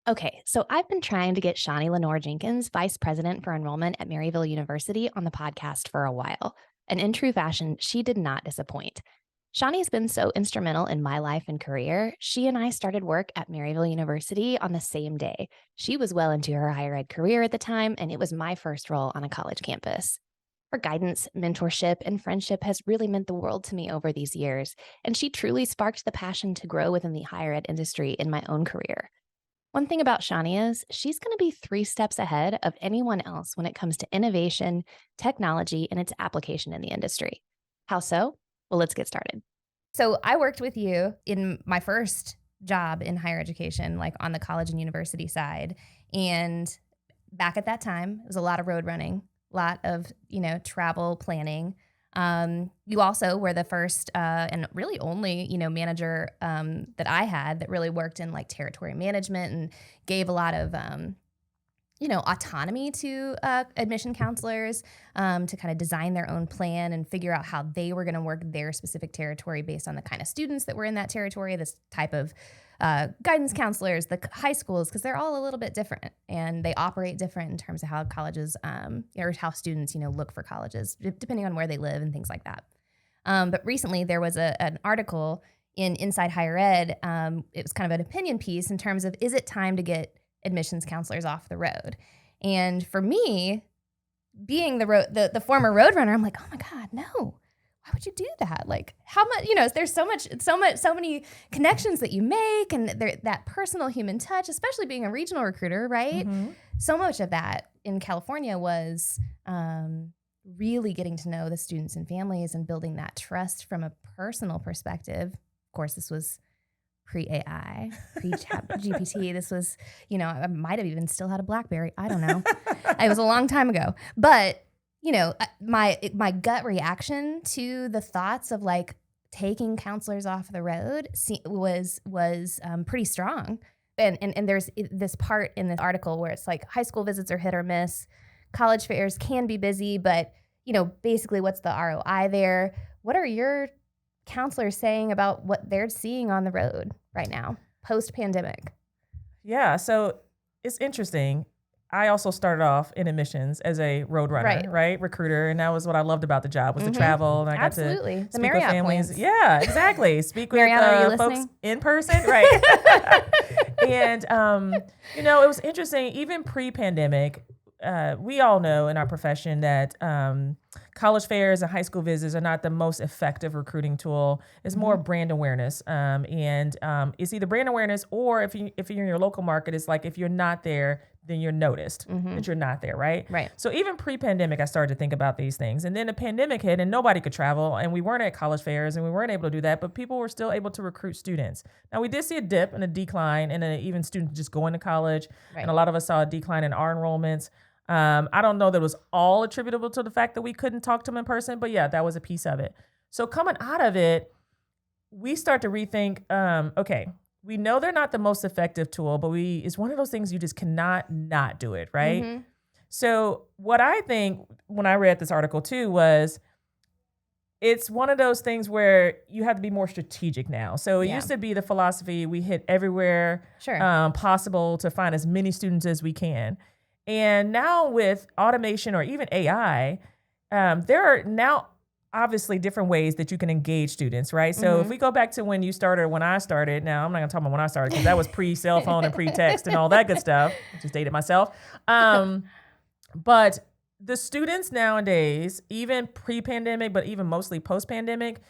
Okay, so I've been trying to get Shani Lenore-Jenkins, Vice President for Enrollment at Maryville University, on the podcast for a while. And in true fashion, she did not disappoint. Shani's been so instrumental in my life and career. She and I started work at Maryville University on the same day. She was well into her higher ed career at the time, and it was my first role on a college campus. Her guidance, mentorship, and friendship has really meant the world to me over these years, and she truly sparked the passion to grow within the higher ed industry in my own career. One thing about Shani is she's going to be 3 steps ahead of anyone else when it comes to innovation, technology, and its application in the industry. How so? Well, let's get started. So I worked with you in my first job in higher education, like on the college and university side. And back at that time, it was a lot of road running, a lot of, travel planning. You also were the first and really only, manager that I had that really worked in like territory management and gave a lot of autonomy to admission counselors to kind of design their own plan and figure out how they were going to work their specific territory based on the kind of students that were in that territory, this type of guidance counselors, the high schools, because they're all a little bit different and they operate different in terms of how colleges or how students, look for colleges, depending on where they live and things like that. But recently there was an article in Inside Higher Ed. It was kind of an opinion piece in terms of, is it time to get admissions counselors off the road? And for me, being the former road runner, I'm like, oh my God, no. Why would you do that? Like, how much, there's so many connections that you make, and that personal human touch, especially being a regional recruiter, right? Mm-hmm. So much of that in California was really getting to know the students and families and building that trust from a personal perspective. Of course, this was pre-AI, pre-chat GPT. This was, I might have even still had a BlackBerry. I don't know. It was a long time ago. But, my gut reaction to the thoughts of like taking counselors off the road was pretty strong. And there's this part in this article where it's like high school visits are hit or miss. College fairs can be busy, but, basically what's the ROI there? What are your counselors saying about what they're seeing on the road right now, post-pandemic? Yeah, so it's interesting. I also started off in admissions as a road runner, right? Recruiter, and that was what I loved about the job was the travel. And I got to the speak Marriott with families. Points. Yeah, exactly. Speak with Marriott, are you folks listening? in person, right? And it was interesting. Even pre-pandemic, we all know in our profession that college fairs and high school visits are not the most effective recruiting tool. It's more brand awareness, and it's either brand awareness or if you're in your local market, it's like if you're not there, then you're noticed that you're not there, right? Right. So even pre-pandemic, I started to think about these things, and then the pandemic hit, and nobody could travel, and we weren't at college fairs, and we weren't able to do that, but people were still able to recruit students. Now we did see a dip and a decline, and even students just going to college, and a lot of us saw a decline in our enrollments. I don't know that it was all attributable to the fact that we couldn't talk to them in person, but yeah, that was a piece of it. So coming out of it, we start to rethink, okay, we know they're not the most effective tool, but it's one of those things you just cannot not do it, right? Mm-hmm. So what I think when I read this article too was it's one of those things where you have to be more strategic now. So it used to be the philosophy we hit everywhere possible to find as many students as we can. And now with automation or even AI, there are now obviously different ways that you can engage students, right? So if we go back to when I started, now I'm not gonna talk about when I started because that was pre-cell phone and pre-text and all that good stuff. I just dated myself. But the students nowadays, even pre-pandemic, but even mostly post-pandemic,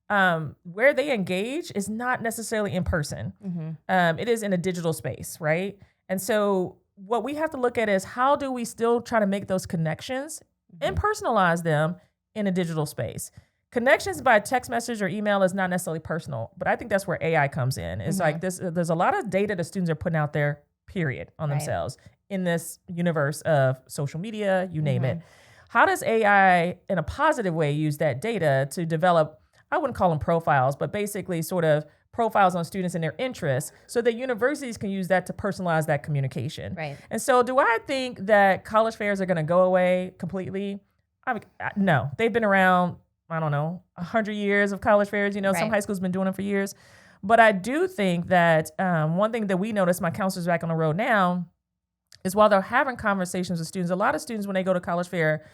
where they engage is not necessarily in person. It is in a digital space, right? And so what we have to look at is how do we still try to make those connections and personalize them in a digital space. Connections by text message or email is not necessarily personal, but I think that's where AI comes in. It's like this, there's a lot of data the students are putting out there, period, on themselves in this universe of social media, you name it. How does AI in a positive way use that data to develop, I wouldn't call them profiles, but basically sort of profiles on students and their interests so that universities can use that to personalize that communication. Right. And so do I think that college fairs are going to go away completely? No, they've been around, I don't know, 100 years of college fairs. Some high schools have been doing them for years. But I do think that one thing that we notice, my counselors back on the road now, is while they're having conversations with students, a lot of students, when they go to college fair,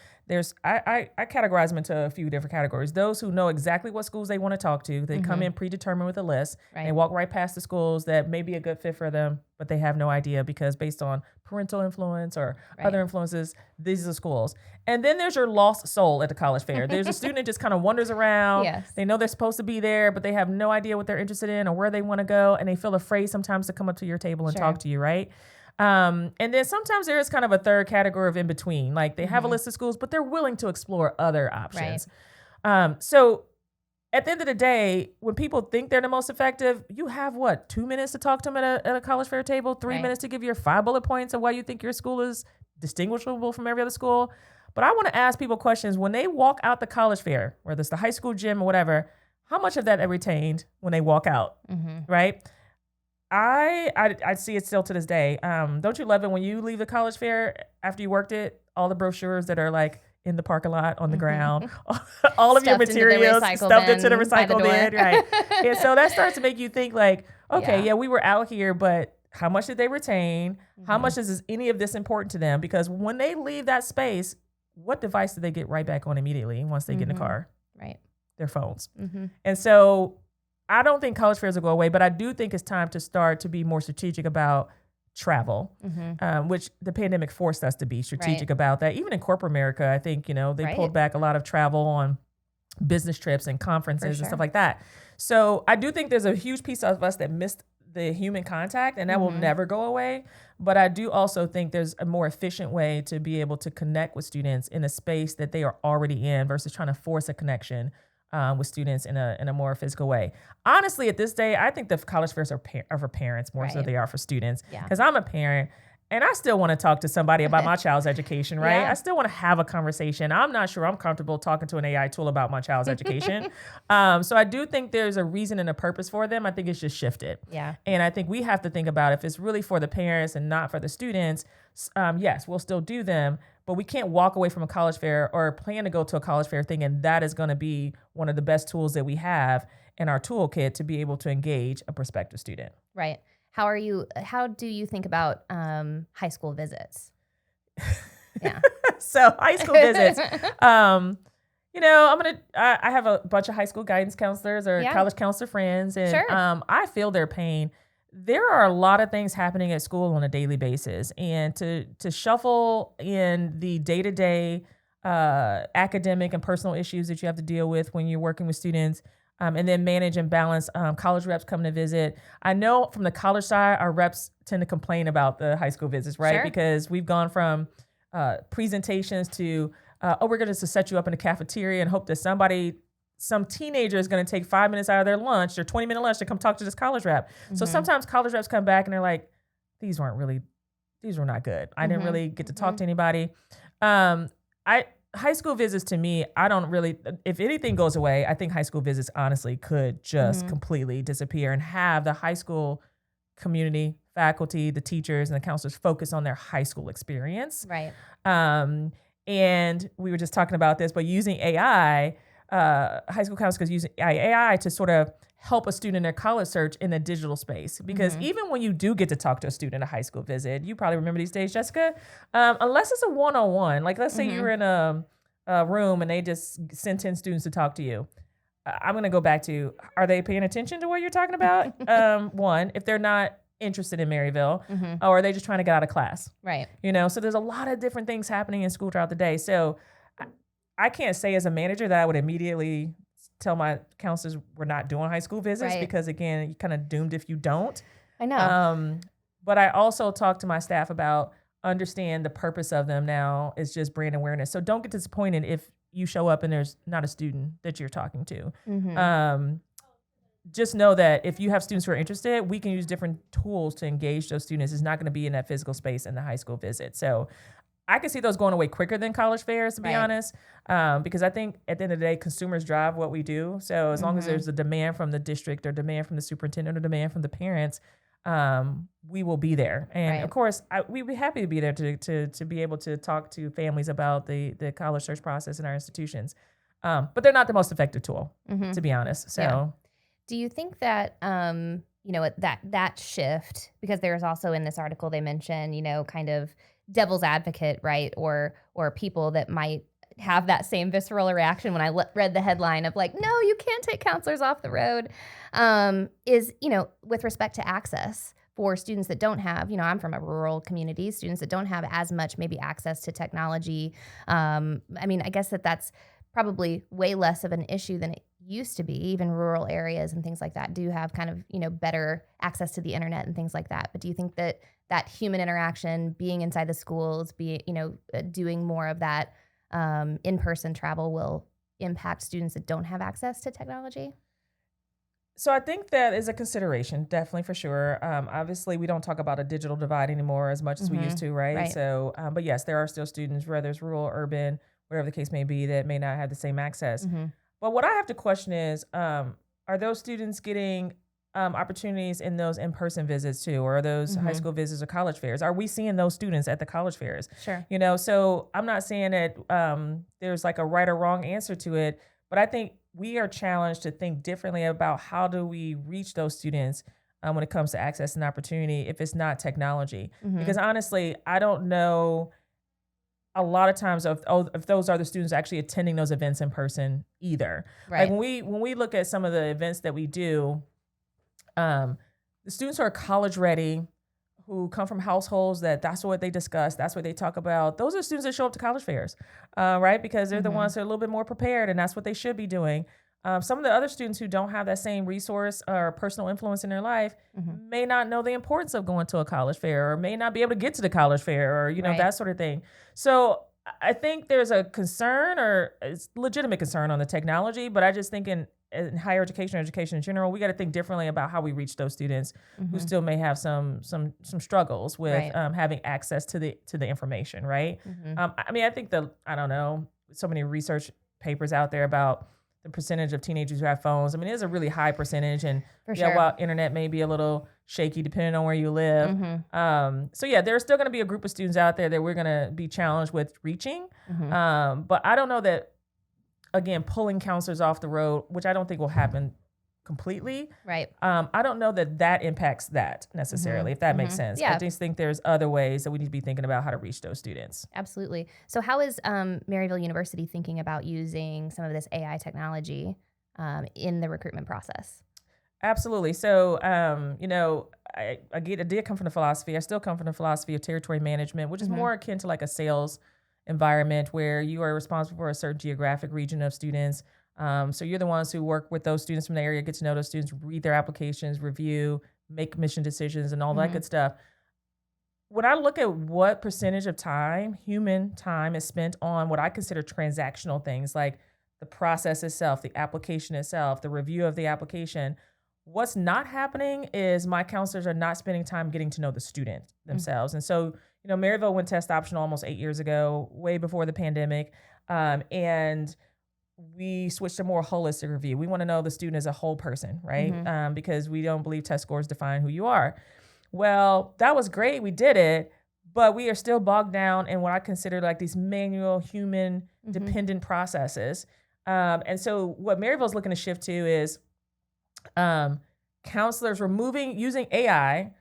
I categorize them into a few different categories. Those who know exactly what schools they want to talk to, they come in predetermined with a list. Right. They walk right past the schools that may be a good fit for them, but they have no idea because based on parental influence or other influences, these are the schools. And then there's your lost soul at the college fair. There's a student that just kind of wanders around. Yes. They know they're supposed to be there, but they have no idea what they're interested in or where they want to go. And they feel afraid sometimes to come up to your table and talk to you, right? And then sometimes there is kind of a third category of in between, like they have a list of schools, but they're willing to explore other options. Right. So at the end of the day, when people think they're the most effective, you have 2 minutes to talk to them at a college fair table, 3 minutes to give your 5 bullet points of why you think your school is distinguishable from every other school. But I want to ask people questions when they walk out the college fair, whether it's the high school gym or whatever, how much of that they retained when they walk out, right? I see it still to this day. Don't you love it when you leave the college fair after you worked it, all the brochures that are like in the parking lot on the ground, all of your materials stuffed into the recycle bin, right? And so that starts to make you think like, okay, we were out here, but how much did they retain? How much is any of this important to them? Because when they leave that space, what device do they get right back on immediately once they get in the car? Right. Their phones. And so I don't think college fairs will go away, but I do think it's time to start to be more strategic about travel, which the pandemic forced us to be strategic about that. Even in corporate America, I think, they pulled back a lot of travel on business trips and conferences and stuff like that. So I do think there's a huge piece of us that missed the human contact, and that will never go away. But I do also think there's a more efficient way to be able to connect with students in a space that they are already in versus trying to force a connection with students in a more physical way. Honestly, at this day, I think the college fairs are for parents more so than they are for students. Because I'm a parent and I still want to talk to somebody about my child's education, right? I still want to have a conversation. I'm not sure I'm comfortable talking to an AI tool about my child's education. So I do think there's a reason and a purpose for them. I think it's just shifted. Yeah. And I think we have to think about if it's really for the parents and not for the students, yes, we'll still do them. But we can't walk away from a college fair or plan to go to a college fair thinking that is going to be one of the best tools that we have in our toolkit to be able to engage a prospective student. Right. How do you think about high school visits? Yeah. So high school visits, I have a bunch of high school guidance counselors or college counselor friends, and I feel their pain. There are a lot of things happening at school on a daily basis, and to shuffle in the day-to-day academic and personal issues that you have to deal with when you're working with students, and then manage and balance college reps coming to visit. I know from the college side, our reps tend to complain about the high school visits, right? Sure. Because we've gone from presentations to, we're going to set you up in the cafeteria and hope that some teenager is going to take 5 minutes out of their lunch, their 20-minute lunch, to come talk to this college rep. So sometimes college reps come back and they're like, these were not good. I didn't really get to talk to anybody. High school visits to me, I don't really, if anything goes away, I think high school visits honestly could just completely disappear and have the high school community, faculty, the teachers, and the counselors focus on their high school experience. Right. And we were just talking about this, but using AI, high school counselors using AI to sort of help a student in their college search in a digital space. Because even when you do get to talk to a student at a high school visit, you probably remember these days, Jessica, unless it's a one-on-one, like let's say you're in a room and they just sent 10 students to talk to you. I'm going to go back to, are they paying attention to what you're talking about? One, if they're not interested in Maryville, or are they just trying to get out of class? Right. So there's a lot of different things happening in school throughout the day. So I can't say as a manager that I would immediately tell my counselors we're not doing high school visits, because again, you're kind of doomed if you don't. I know. But I also talk to my staff about understand the purpose of them now is just brand awareness. So don't get disappointed if you show up and there's not a student that you're talking to. Just know that if you have students who are interested, we can use different tools to engage those students. It's not going to be in that physical space in the high school visit. So I can see those going away quicker than college fairs, to be honest, because I think at the end of the day, consumers drive what we do. So as long as there's a demand from the district or demand from the superintendent or demand from the parents, we will be there. And of course, we'd be happy to be there to be able to talk to families about the college search process in our institutions. But they're not the most effective tool, to be honest. So Do you think that, that shift, because there's also in this article they mention, kind of devil's advocate, right? Or people that might have that same visceral reaction when I read the headline of like, no, you can't take counselors off the road, is, with respect to access for students that don't have, I'm from a rural community, students that don't have as much maybe access to technology. I guess that's probably way less of an issue than it used to be. Even rural areas and things like that do have kind of, better access to the internet and things like that. But do you think that human interaction, being inside the schools, doing more of that in-person travel will impact students that don't have access to technology? So I think that is a consideration, definitely, for sure. Obviously, we don't talk about a digital divide anymore as much as we used to, right? So, but yes, there are still students, whether it's rural, urban, whatever the case may be, that may not have the same access. But what I have to question is, are those students getting opportunities in those in-person visits too, or are those high school visits or college fairs? Are we seeing those students at the college fairs? Sure. So I'm not saying that there's like a right or wrong answer to it, but I think we are challenged to think differently about how do we reach those students when it comes to access and opportunity if it's not technology. Because honestly, I don't know a lot of times if those are the students actually attending those events in person either. Right. Like when we look at some of the events that we do, the students who are college ready, who come from households that's what they discuss, that's what they talk about. Those are students that show up to college fairs, right? Because they're the ones that are a little bit more prepared, and that's what they should be doing. Some of the other students who don't have that same resource or personal influence in their life may not know the importance of going to a college fair, or may not be able to get to the college fair, or that sort of thing. So I think there's a concern, or it's legitimate concern, on the technology, but I just think in higher education or education in general, we got to think differently about how we reach those students who still may have some struggles with having access to the information, right? I think I don't know, so many research papers out there about the percentage of teenagers who have phones. It is a really high percentage, and while internet may be a little shaky depending on where you live. There's still going to be a group of students out there that we're going to be challenged with reaching. But I don't know that, again, pulling counselors off the road, which I don't think will happen completely. Right. I don't know that impacts that necessarily, if that makes sense. Yeah. I just think there's other ways that we need to be thinking about how to reach those students. Absolutely. So how is Maryville University thinking about using some of this AI technology in the recruitment process? Absolutely. So, I did come from the philosophy. I still come from the philosophy of territory management, which is more akin to like a sales environment where you are responsible for a certain geographic region of students. So you're the ones who work with those students from the area, get to know those students, read their applications, review, make mission decisions, and all that good stuff. When I look at what percentage of time, human time, is spent on what I consider transactional things, like the process itself, the application itself, the review of the application, what's not happening is my counselors are not spending time getting to know the student themselves. And so, Maryville went test optional almost 8 years ago, way before the pandemic. And we switched to more holistic review. We want to know the student as a whole person, right? Because we don't believe test scores define who you are. Well, that was great. We did it, but we are still bogged down in what I consider like these manual, human dependent processes. And so what Maryville's looking to shift to is counselors using AI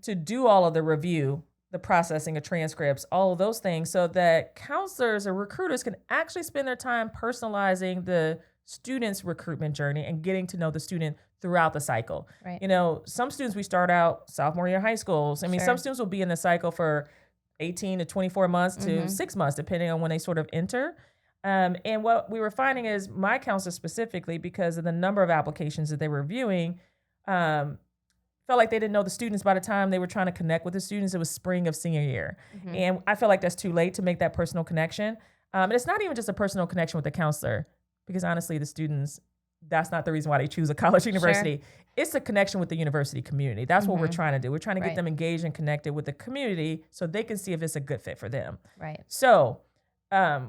to do all of the review, the processing of transcripts, all of those things, so that counselors or recruiters can actually spend their time personalizing the student's recruitment journey and getting to know the student throughout the cycle. Right. Some students, we start out sophomore year high schools. Some students will be in the cycle for 18 to 24 months to 6 months, depending on when they sort of enter. And what we were finding is my counselors specifically, because of the number of applications that they were reviewing, felt like they didn't know the students by the time they were trying to connect with the students. It was spring of senior year. And I feel like that's too late to make that personal connection. And it's not even just a personal connection with the counselor, because honestly, the students, that's not the reason why they choose a college university. It's a connection with the university community. That's what we're trying to do. We're trying to get them engaged and connected with the community so they can see if it's a good fit for them. Right. So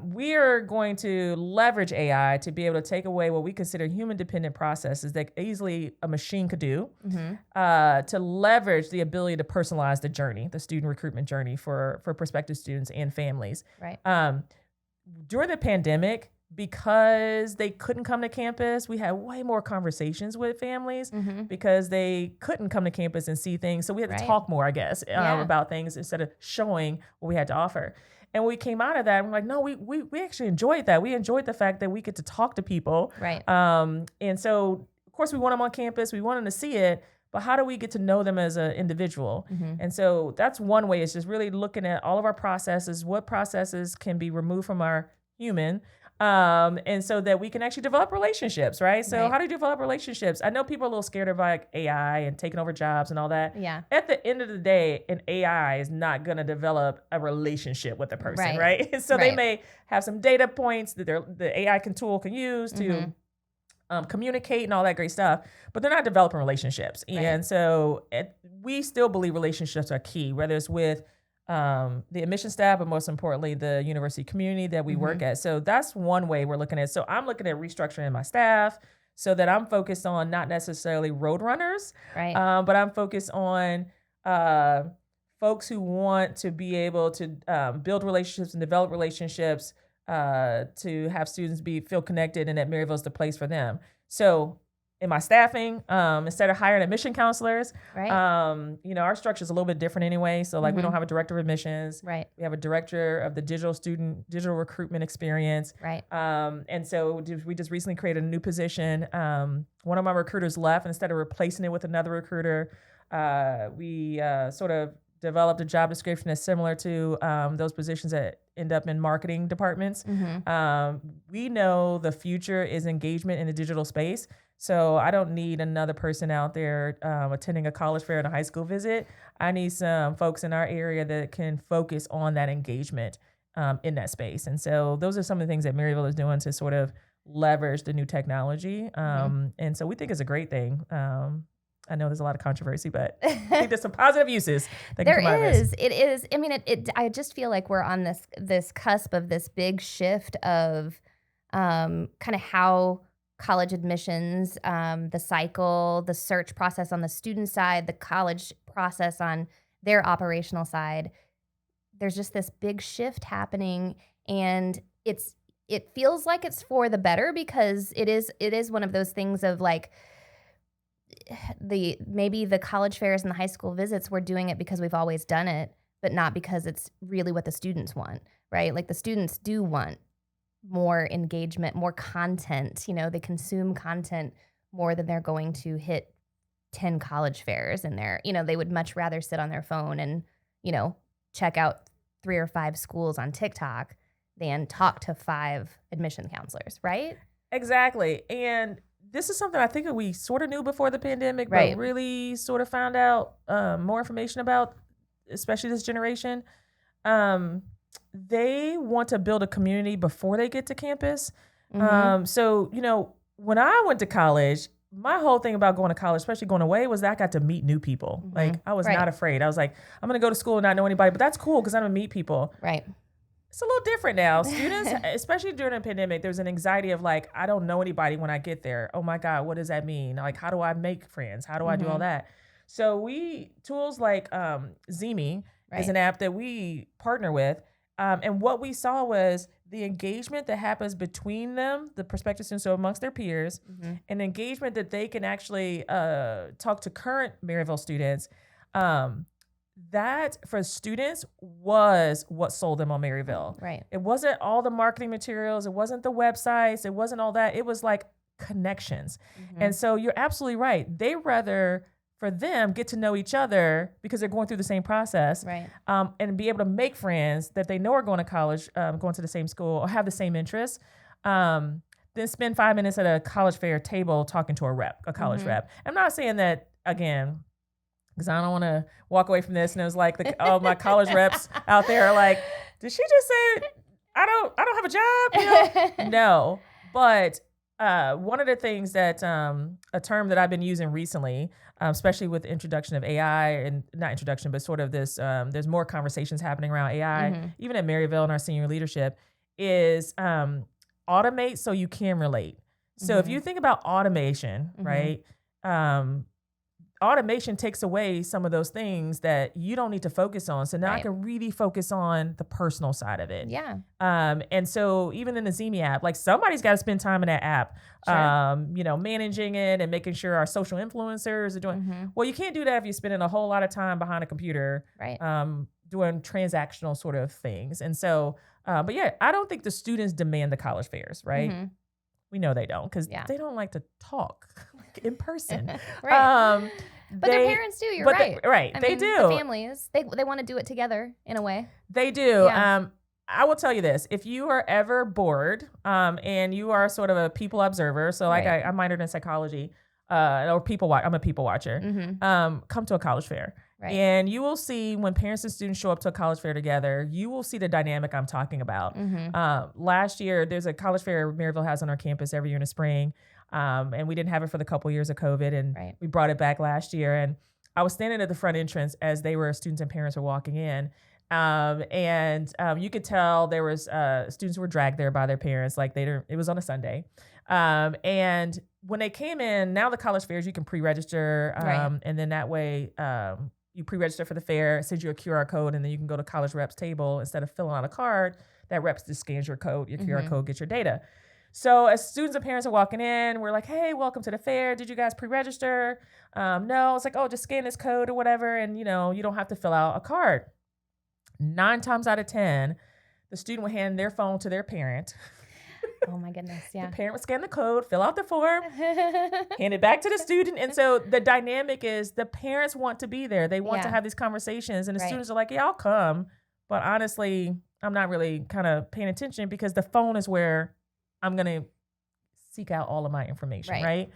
we are going to leverage AI to be able to take away what we consider human-dependent processes that easily a machine could do, to leverage the ability to personalize the journey, the student recruitment journey for prospective students and families. Right. During the pandemic, because they couldn't come to campus, we had way more conversations with families because they couldn't come to campus and see things. So we had to talk more, I guess, about things instead of showing what we had to offer. And we came out of that, and we're like, no, we actually enjoyed that. We enjoyed the fact that we get to talk to people. Right. And so, of course, we want them on campus. We want them to see it. But how do we get to know them as an individual? And so that's one way. It's just really looking at all of our processes, what processes can be removed from our human, and so that we can actually develop relationships, right? So how do you develop relationships? I know people are a little scared of like AI and taking over jobs and all that. Yeah. At the end of the day, an AI is not going to develop a relationship with a person, right? So they may have some data points that the AI tool can use to communicate and all that great stuff, but they're not developing relationships. And so we still believe relationships are key, whether it's with the admission staff, but most importantly, the university community that we work at. So that's one way we're looking at. So I'm looking at restructuring my staff so that I'm focused on not necessarily road runners, but I'm focused on folks who want to be able to build relationships and develop relationships to have students feel connected and that Maryville is the place for them. So in my staffing, instead of hiring admission counselors, our structure is a little bit different anyway. So like we don't have a director of admissions. Right. We have a director of the digital recruitment experience. Right. And so we just recently created a new position. One of my recruiters left, and instead of replacing it with another recruiter, we sort of developed a job description that's similar to those positions that end up in marketing departments. We know the future is engagement in the digital space. So I don't need another person out there attending a college fair and a high school visit. I need some folks in our area that can focus on that engagement in that space. And so those are some of the things that Maryville is doing to sort of leverage the new technology. And so we think it's a great thing. I know there's a lot of controversy, but I think there's some positive uses that can come out of this. It is. I mean, I just feel like we're on this cusp of this big shift of kind of how college admissions, the cycle, the search process on the student side, the college process on their operational side. There's just this big shift happening, and it feels like it's for the better because it is one of those things of like maybe the college fairs and the high school visits, we're doing it because we've always done it, but not because it's really what the students want, right? Like the students do want more engagement, more content. They consume content more than they're going to hit 10 college fairs, and they would much rather sit on their phone and, check out 3 or 5 schools on TikTok than talk to 5 admission counselors, right? Exactly. And this is something I think that we sort of knew before the pandemic, but really sort of found out more information about, especially this generation. They want to build a community before they get to campus. So, when I went to college, my whole thing about going to college, especially going away, was that I got to meet new people. Like I was not afraid. I was like, I'm going to go to school and not know anybody, but that's cool because I'm going to meet people. Right. It's a little different now. Students, especially during the pandemic, there's an anxiety of like, I don't know anybody when I get there. Oh my God, what does that mean? Like, how do I make friends? How do I do all that? So tools like Zemi is an app that we partner with. And what we saw was the engagement that happens between them, the prospective students, so amongst their peers, and engagement that they can actually talk to current Maryville students. That for students was what sold them on Maryville. Right. It wasn't all the marketing materials. It wasn't the websites. It wasn't all that. It was like connections. And so you're absolutely right. They rather, for them, get to know each other because they're going through the same process, and be able to make friends that they know are going to college, going to the same school or have the same interests, then spend 5 minutes at a college fair table talking to a college rep. I'm not saying that, again, because I don't want to walk away from this and it was like all my college reps out there are like, did she just say I don't have a job? No, but one of the things that a term that I've been using recently, especially with the introduction of AI, and not introduction, but sort of this, there's more conversations happening around AI, even at Maryville and our senior leadership, is automate so you can relate. So if you think about automation, right? automation takes away some of those things that you don't need to focus on. So now I Right. can really focus on the personal side of it. Yeah. And so even in the Zemi app, like somebody's got to spend time in that app, Sure. you know, managing it and making sure our social influencers are doing, Mm-hmm. well, you can't do that if you're spending a whole lot of time behind a computer, Right. doing transactional sort of things. And so, but yeah, I don't think the students demand the college fairs, right? Mm-hmm. We know they don't, because Yeah. they don't like to talk in person. Right. But their They- parents do. You're but right. right. I They mean, do. The families, they want to do it together in a way. They do. Yeah. I will tell you this: if you are ever bored, and you are sort of a people observer, so like Right. I minored in psychology, or I'm a people watcher. Mm-hmm. Come to a college fair, Right. and you will see when parents and students show up to a college fair together. You will see the dynamic I'm talking about. Mm-hmm. Last year, there's a college fair Maryville has on our campus every year in the spring, and we didn't have it for the couple years of COVID, and Right. we brought it back last year. And I was standing at the front entrance as students and parents were walking in. And you could tell there was students who were dragged there by their parents, like it was on a Sunday. And when they came in, now the college fairs, you can pre-register. Right. And then that way you pre-register for the fair, sends you a QR code, and then you can go to college rep's table. Instead of filling out a card, that rep just scans your code, your QR code, gets your data. So as students and parents are walking in, we're like, hey, welcome to the fair. Did you guys pre-register? No. It's like, oh, just scan this code or whatever. And, you don't have to fill out a card. 9 times out of 10, the student will hand their phone to their parent. Oh my goodness. Yeah. The parent would scan the code, fill out the form, hand it back to the student. And so the dynamic is the parents want to be there. They want to Yeah. have these conversations. And the Right. students are like, yeah, I'll come. But honestly, I'm not really kind of paying attention because the phone is where I'm going to seek out all of my information, right?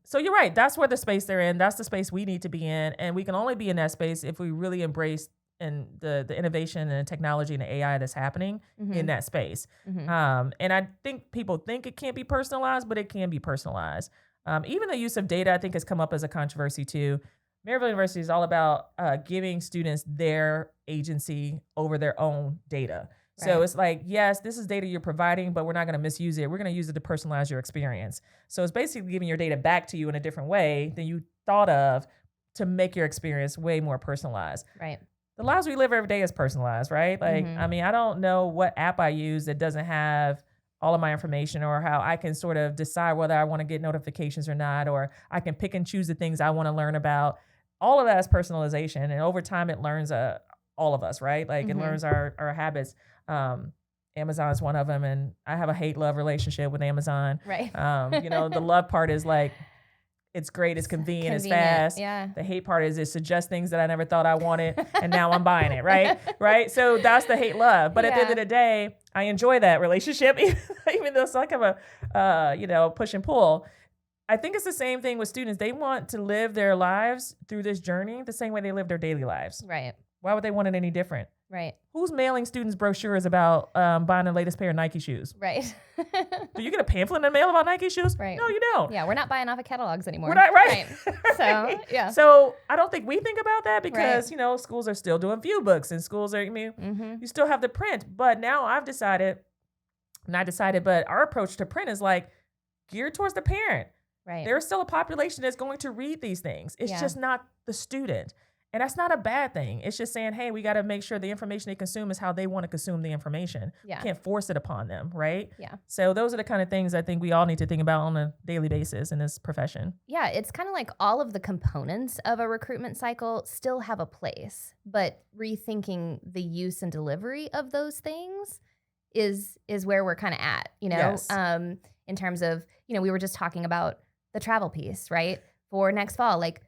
So you're right. That's where the space they're in. That's the space we need to be in. And we can only be in that space if we really embrace the innovation and the technology and the AI that's happening in that space. Mm-hmm. And I think people think it can't be personalized, but it can be personalized. Even the use of data, I think, has come up as a controversy too. Maryville University is all about giving students their agency over their own data. So Right. it's like, yes, this is data you're providing, but we're not going to misuse it. We're going to use it to personalize your experience. So it's basically giving your data back to you in a different way than you thought of to make your experience way more personalized. Right. The lives we live every day is personalized, right? Like, I mean, I don't know what app I use that doesn't have all of my information, or how I can sort of decide whether I want to get notifications or not, or I can pick and choose the things I want to learn about. All of that is personalization. And over time, it learns all of us, right? Like it learns our habits. Amazon is one of them. And I have a hate-love relationship with Amazon. Right. The love part is like, it's great, it's convenient, it's fast. Yeah. The hate part is it suggests things that I never thought I wanted, and now I'm buying it, right? Right? So that's the hate love. But at the end of the day, I enjoy that relationship, even though it's like a push and pull. I think it's the same thing with students. They want to live their lives through this journey the same way they live their daily lives. Right. Why would they want it any different? Right. Who's mailing students brochures about buying the latest pair of Nike shoes? Right. Do you get a pamphlet in the mail about Nike shoes? Right. No, you don't. Yeah, we're not buying off of catalogs anymore. We're not, right. So, yeah. So I don't think we think about that because, schools are still doing view books, and schools are, you still have the print. But now I've decided, but our approach to print is like geared towards the parent. Right. There's still a population that's going to read these things. It's just not the student. And that's not a bad thing. It's just saying, hey, we got to make sure the information they consume is how they want to consume the information. Yeah. We can't force it upon them, right? Yeah. So those are the kind of things I think we all need to think about on a daily basis in this profession. Yeah, it's kind of like all of the components of a recruitment cycle still have a place, but rethinking the use and delivery of those things is where we're kind of at, Yes. in terms of, we were just talking about the travel piece, right? For next fall, like,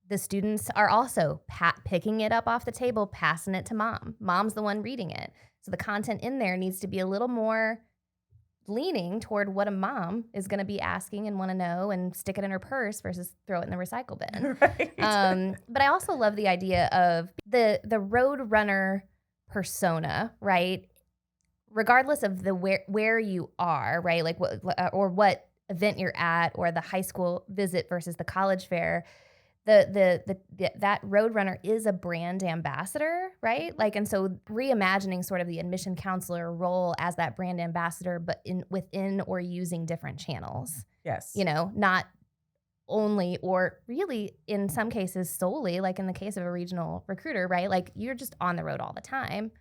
the students are also picking it up off the table, passing it to mom. Mom's the one reading it. So the content in there needs to be a little more leaning toward what a mom is going to be asking and want to know, and stick it in her purse versus throw it in the recycle bin. Right. But I also love the idea of the road runner persona, right? Regardless of the where you are, right? Like what event you're at, or the high school visit versus the college fair. That Roadrunner is a brand ambassador, right? Like, and so reimagining sort of the admission counselor role as that brand ambassador, but within or using different channels. Yes. Not only, or really in some cases solely, like in the case of a regional recruiter, right? Like you're just on the road all the time.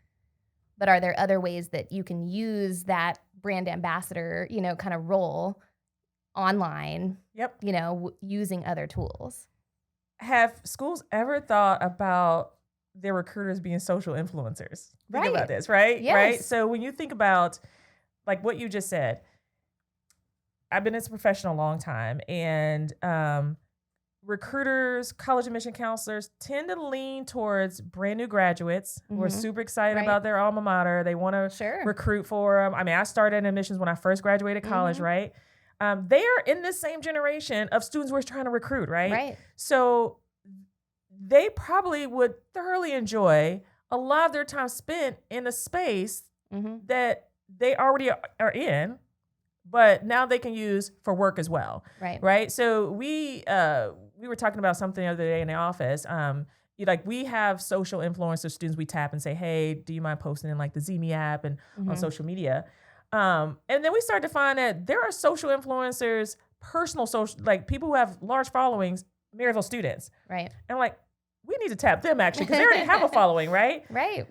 But are there other ways that you can use that brand ambassador, kind of role online, Yep. Using other tools? Have schools ever thought about their recruiters being social influencers? Think about this, right? Yes. Right. So when you think about like what you just said, I've been in this profession a long time, and recruiters, college admission counselors tend to lean towards brand new graduates who are super excited about their alma mater. They want to recruit for them. I mean, I started in admissions when I first graduated college, right? They are in this same generation of students we're trying to recruit, right? Right. So they probably would thoroughly enjoy a lot of their time spent in a space that they already are in, but now they can use for work as well. Right. So we were talking about something the other day in the office. We have social influencer students we tap and say, hey, do you mind posting in like the Zeme app and on social media? And then we start to find that there are social influencers, personal social, like people who have large followings, Maryville students. Right. And like, we need to tap them actually, because they already have a following, right? Right.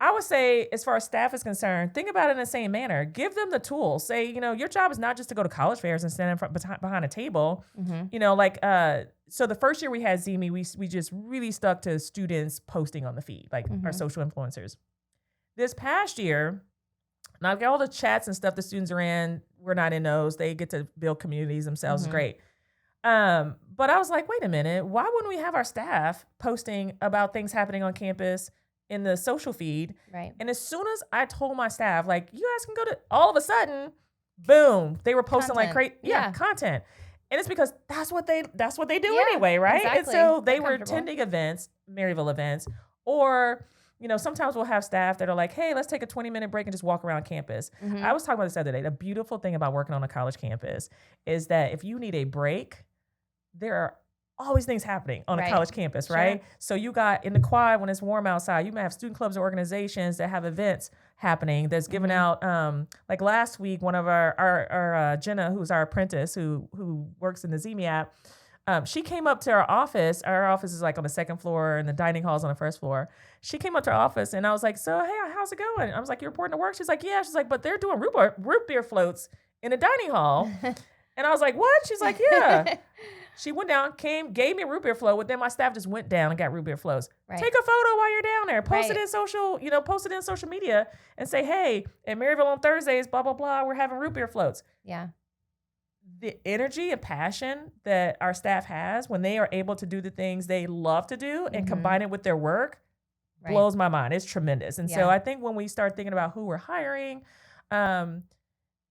I would say, as far as staff is concerned, think about it in the same manner. Give them the tools. Say, your job is not just to go to college fairs and stand behind a table. So the first year we had Zeme, we just really stuck to students posting on the feed, like our social influencers. This past year, now all the chats and stuff the students are in, we're not in those. They get to build communities themselves. It's great. But I was like, wait a minute, why wouldn't we have our staff posting about things happening on campus in the social feed? Right. And as soon as I told my staff, like, you guys can go to, all of a sudden, boom, they were posting content. Like crazy, content. And it's because that's what they do anyway, right? Exactly. And so they were attending events, Maryville events, or sometimes we'll have staff that are like, hey, let's take a 20-minute break and just walk around campus. I was talking about this the other day. The beautiful thing about working on a college campus is that if you need a break, there are always things happening on a college campus, right? So you got in the quad when it's warm outside, you may have student clubs or organizations that have events happening that's giving out, like last week, one of our Jenna, who's our apprentice who works in the Zeme app, she came up to our office. Our office is like on the second floor and the dining hall's on the first floor. She came up to our office and I was like, so, hey, how's it going? I was like, you reporting to work? She's like, yeah. She's like, but they're doing root beer floats in the dining hall. And I was like, what? She's like, yeah. She went down, gave me a root beer float, but then my staff just went down and got root beer floats. Right. Take a photo while you're down there. Post it in social media and say, hey, at Maryville on Thursdays, blah, blah, blah, we're having root beer floats. Yeah. The energy and passion that our staff has when they are able to do the things they love to do and combine it with their work blows my mind. It's tremendous. And so I think when we start thinking about who we're hiring,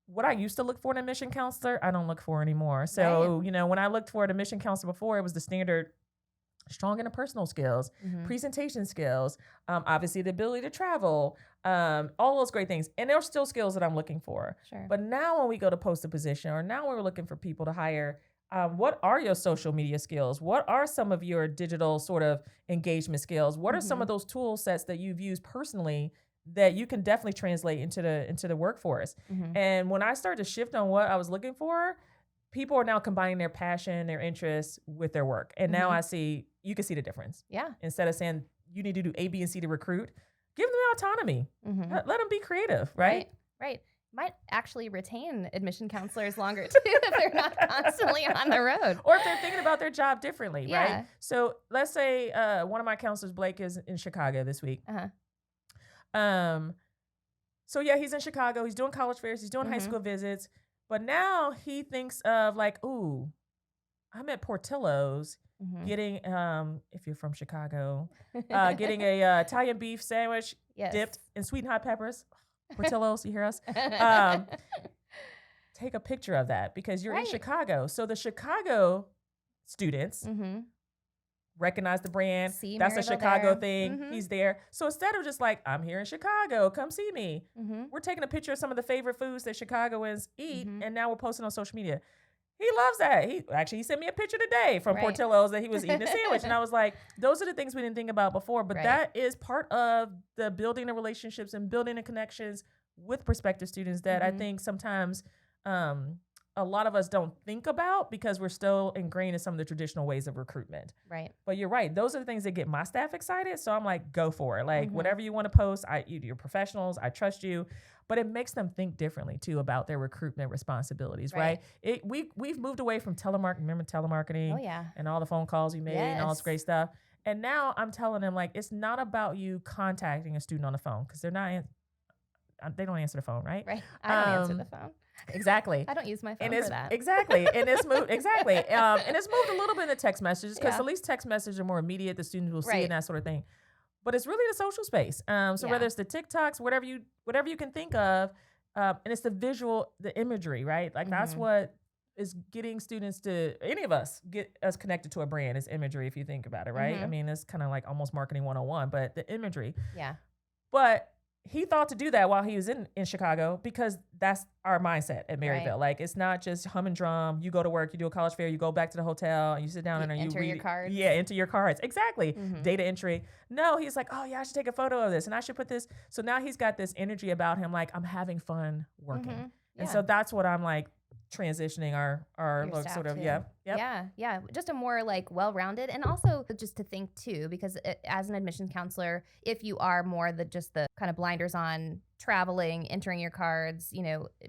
what I used to look for in a admission counselor, I don't look for anymore. So, when I looked for an admission counselor before, it was the standard strong interpersonal skills, presentation skills, obviously the ability to travel, all those great things. And there are still skills that I'm looking for. Sure. But now when we go to post a position, or now when we're looking for people to hire, what are your social media skills? What are some of your digital sort of engagement skills? What are some of those tool sets that you've used personally that you can definitely translate into the workforce? And when I started to shift on what I was looking for, people are now combining their passion, their interests with their work. And now you can see the difference. Yeah. Instead of saying you need to do A, B, and C to recruit, give them autonomy. Let them be creative, right? Right. Might actually retain admission counselors longer too if they're not constantly on the road. Or if they're thinking about their job differently, right? So let's say one of my counselors, Blake, is in Chicago this week. So yeah, he's in Chicago. He's doing college fairs. He's doing high school visits. But now he thinks of like, ooh, I'm at Portillo's getting, if you're from Chicago, getting a Italian beef sandwich dipped in sweet and hot peppers. Portillo's, you hear us? Take a picture of that because you're in Chicago. So the Chicago students recognize the brand. See That's Maryville a Chicago there. thing. He's there. So instead of just like, I'm here in Chicago, come see me. We're taking a picture of some of the favorite foods that Chicagoans eat, and now we're posting on social media. He loves that. He sent me a picture today from Portillo's that he was eating a sandwich. And I was like, those are the things we didn't think about before. But that is part of the building the relationships and building the connections with prospective students that I think sometimes a a lot of us don't think about because we're still ingrained in some of the traditional ways of recruitment. Right. But you're right. Those are the things that get my staff excited. So I'm like, go for it. Like Mm-hmm. whatever you want to post, you're professionals. I trust you. But it makes them think differently too about their recruitment responsibilities, right? We've moved away from telemarketing. Remember telemarketing? Oh yeah. And all the phone calls you made and all this Yes. great stuff. And now I'm telling them like, it's not about you contacting a student on the phone because they don't answer the phone, right? Right. I don't answer the phone. Exactly. I don't use my phone And for it's that. exactly, and it's moved exactly, and it's moved a little bit into text messages because Yeah. at least text messages are more immediate. The students will see Right. and that sort of thing. But it's really the social space. So Yeah. whether it's the TikToks, whatever you can think of, and it's the visual, the imagery, right? Like that's Mhm. what is getting students to any of us get us connected to a brand is imagery. If you think about it, right? I Mhm. mean, it's kind of like almost marketing 101, but the imagery. Yeah. But he thought to do that while he was in Chicago because that's our mindset at Maryville. Right. Like it's not just hum and drum. You go to work, you do a college fair, you go back to the hotel, and you sit down You and you enter read your cards. Yeah, enter your cards. Exactly. Mhm. Data entry. No, he's like, oh yeah, I should take a photo of this and I should put this. So now he's got this energy about him, like I'm having fun working. Mhm. And Yeah. so that's what I'm like transitioning our Your like, staff sort of too. Yep. Yeah. Just a more like well-rounded, and also just to think too, because as an admissions counselor, if you are more just the kind of blinders on traveling, entering your cards,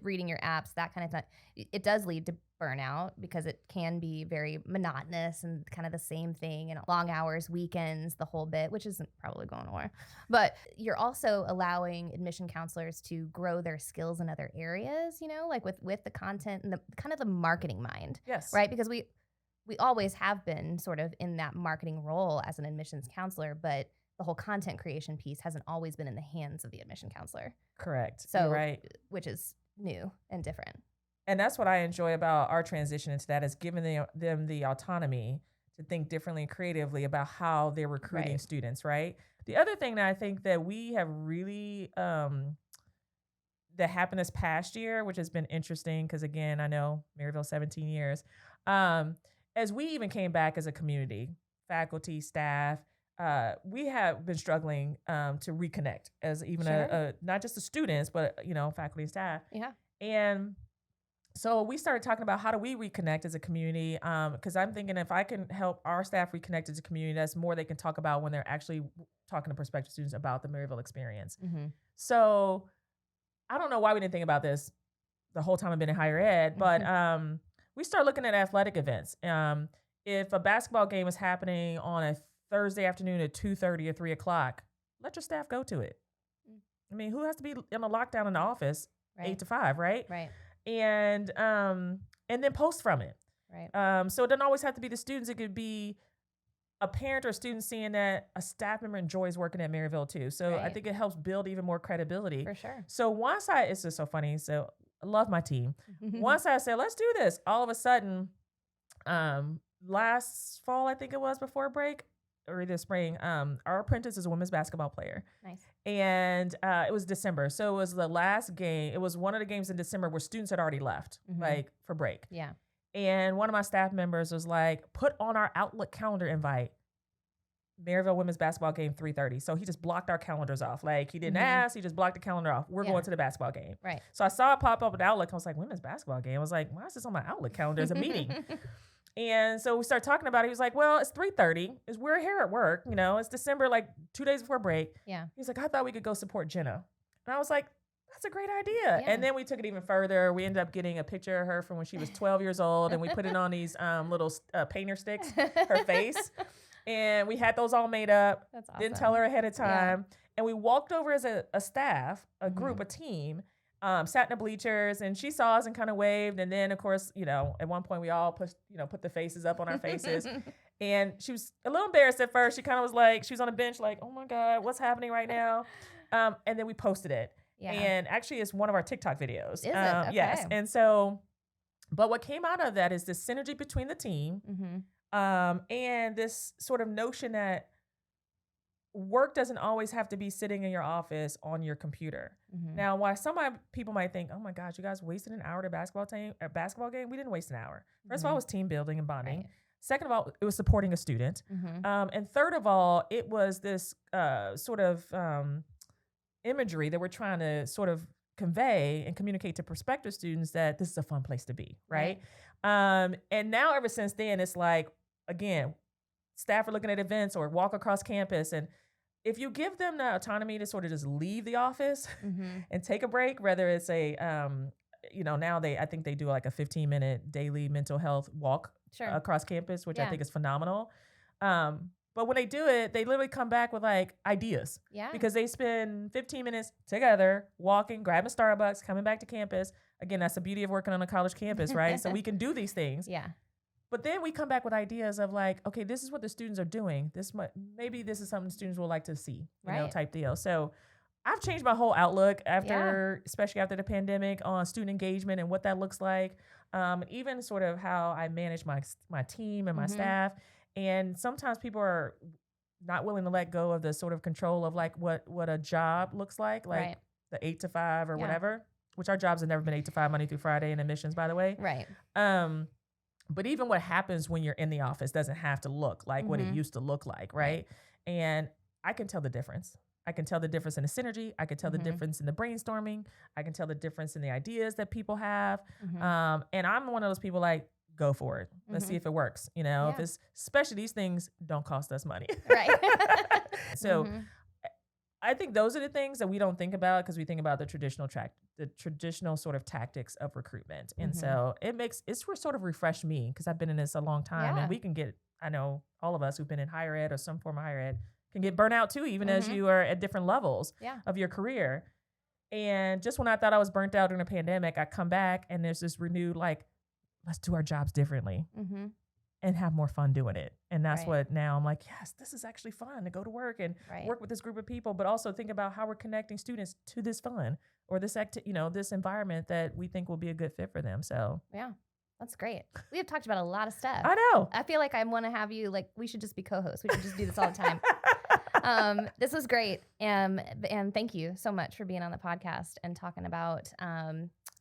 reading your apps, that kind of thing, it does lead to burnout because it can be very monotonous and kind of the same thing and long hours, weekends, the whole bit, which isn't probably going nowhere. But you're also allowing admission counselors to grow their skills in other areas, like with the content and the kind of the marketing mind. Yes. Right? Because we always have been sort of in that marketing role as an admissions counselor, but the whole content creation piece hasn't always been in the hands of the admission counselor. Correct. So, You're right. Which is new and different. And that's what I enjoy about our transition into that is giving them the autonomy to think differently and creatively about how they're recruiting Right. students, right? The other thing that I think that we have really that happened this past year, which has been interesting, because again, I know Maryville 17 years, as we even came back as a community, faculty, staff, we have been struggling to reconnect as even Sure. not just the students, but faculty and staff. Yeah. And so we started talking about how do we reconnect as a community, because I'm thinking if I can help our staff reconnect as a community, that's more they can talk about when they're actually talking to prospective students about the Maryville experience. Mm-hmm. So I don't know why we didn't think about this the whole time I've been in higher ed, but we start looking at athletic events. If a basketball game is happening on a Thursday afternoon at 2:30 or 3 o'clock, let your staff go to it. I mean, who has to be in a lockdown in the office 8 to 5, right? Right. And then post from it. Right. So it doesn't always have to be the students. It could be a parent or a student seeing that a staff member enjoys working at Maryville too. So I Right. think it helps build even more credibility. For sure. So it's just so funny. So I love my team. Once I said, let's do this, all of a sudden, last fall, I think it was before break or either spring, our apprentice is a women's basketball player. Nice. And it was December. So it was the last game. It was one of the games in December where students had already left, like for break. Yeah. And one of my staff members was like, put on our Outlook calendar invite, Maryville women's basketball game 3:30. So he just blocked our calendars off. Like he didn't ask, he just blocked the calendar off. We're going to the basketball game. Right. So I saw it pop up in Outlook. I was like, women's basketball game. I was like, why is this on my Outlook calendar as a meeting? And so we started talking about it. He was like, well, it's 3:30. We're here at work. It's December, like 2 days before break. Yeah. He's like, I thought we could go support Jenna. And I was like, that's a great idea. Yeah. And then we took it even further. We ended up getting a picture of her from when she was 12 years old. And we put it on these little painter sticks, her face. And we had those all made up. That's awesome. Didn't tell her ahead of time. And we walked over as a staff, a group, a team, sat in the bleachers, and she saw us and kind of waved. And then, of course, at one point we all put the faces up on our faces. And she was a little embarrassed at first. She kind of was like, she was on a bench like, oh my God, what's happening right now? And then we posted it. Yeah. And actually it's one of our TikTok videos. Is it? Okay. Yes. And so, but what came out of that is this synergy between the team, and this sort of notion that work doesn't always have to be sitting in your office on your computer. Now, while some people might think, oh my gosh, you guys wasted an hour at a basketball game. We didn't waste an hour. First of all, it was team building and bonding. Right. Second of all, it was supporting a student. And third of all, it was this sort of imagery that we're trying to sort of convey and communicate to prospective students that this is a fun place to be, right? And now ever since then, it's like, again, staff are looking at events or walk across campus. And if you give them the autonomy to sort of just leave the office and take a break, whether it's a, now I think they do like a 15-minute daily mental health walk across campus, which I think is phenomenal. But when they do it, they literally come back with like ideas. Yeah. Because they spend 15 minutes together, walking, grabbing Starbucks, coming back to campus. Again, that's the beauty of working on a college campus, right? So we can do these things. Yeah. But then we come back with ideas of like, okay, this is what the students are doing. Maybe this is something students would like to see, you know, type deal. So I've changed my whole outlook especially after the pandemic, on student engagement and what that looks like. Even sort of how I manage my team and my staff. And sometimes people are not willing to let go of the sort of control of like what a job looks like the 8 to 5 or whatever, which our jobs have never been 8 to 5 Monday through Friday in admissions, by the way. Right. But even what happens when you're in the office doesn't have to look like what it used to look like, right? And I can tell the difference. I can tell the difference in the synergy. I can tell the difference in the brainstorming. I can tell the difference in the ideas that people have. And I'm one of those people like, go for it. Let's see if it works. You know, if it's, especially these things don't cost us money. Right. So I think those are the things that we don't think about because we think about the traditional sort of tactics of recruitment. And so it's sort of refreshed me because I've been in this a long time and we can I know all of us who've been in higher ed or some form of higher ed can get burnt out too, even as you are at different levels of your career. And just when I thought I was burnt out during the pandemic, I come back and there's this renewed, like, let's do our jobs differently and have more fun doing it. And that's what now I'm like, yes, this is actually fun to go to work and work with this group of people, but also think about how we're connecting students to this fun or this this environment that we think will be a good fit for them. So yeah, that's great. We have talked about a lot of stuff. I know. I feel like I want to have you, like, we should just be co-hosts. We should just do this all the time. This was great. And thank you so much for being on the podcast and talking about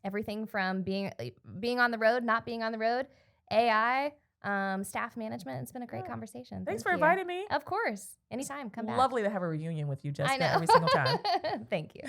everything from being on the road, not being on the road, AI, staff management. It's been a great conversation. Thanks for inviting me. Of course. Anytime. Come back. Lovely to have a reunion with you, Jessica, every single time. Thank you.